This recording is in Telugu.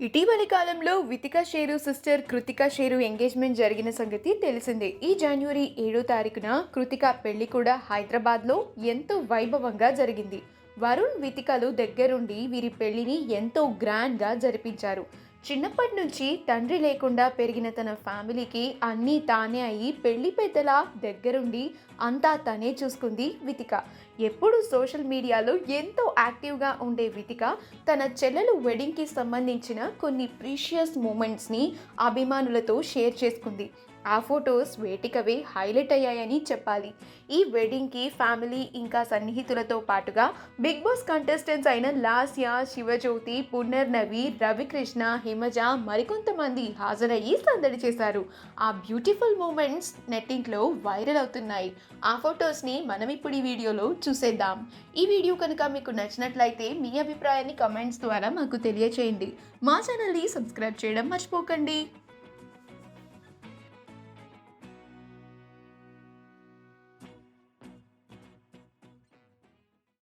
ఇటీవలి కాలంలో వితికా షేరు సిస్టర్ కృతికా షేరు ఎంగేజ్మెంట్ జరిగిన సంగతి తెలిసిందే. ఈ జనవరి 7వ తారీఖున కృతిక పెళ్లి కూడా హైదరాబాద్లో ఎంతో వైభవంగా జరిగింది. వరుణ్ వితికలు దగ్గరుండి వీరి పెళ్లిని ఎంతో గ్రాండ్గా జరిపించారు. చిన్నప్పటి నుంచి తండ్రి లేకుండా పెరిగిన తన ఫ్యామిలీకి అన్నీ తానే అయి పెళ్లి పెద్దల దగ్గరుండి అంతా తనే చూసుకుంది వితిక. ఎప్పుడు సోషల్ మీడియాలో ఎంతో యాక్టివ్గా ఉండే వితిక తన చెల్లెలు వెడ్డింగ్కి సంబంధించిన కొన్ని ప్రీషియస్ మూమెంట్స్ని అభిమానులతో షేర్ చేసుకుంది. ఆ ఫొటోస్ వేటికవే హైలైట్ అయ్యాయని చెప్పాలి. ఈ వెడ్డింగ్కి ఫ్యామిలీ ఇంకా సన్నిహితులతో పాటుగా బిగ్ బాస్ కంటెస్టెంట్స్ అయిన లాస్య, శివజ్యోతి, పునర్నవి, రవికృష్ణ, హిమజ మరికొంతమంది హాజరయ్యి సందడి చేశారు. ఆ బ్యూటిఫుల్ మూమెంట్స్ నెట్టింట్లో వైరల్ అవుతున్నాయి. ఆ ఫొటోస్ని మనం ఇప్పుడు ఈ వీడియోలో చూసేద్దాం. ఈ వీడియో కనుక మీకు నచ్చినట్లయితే మీ అభిప్రాయాన్ని కమెంట్స్ ద్వారా మాకు తెలియచేయండి. మా ఛానల్ని సబ్స్క్రైబ్ చేయడం మర్చిపోకండి.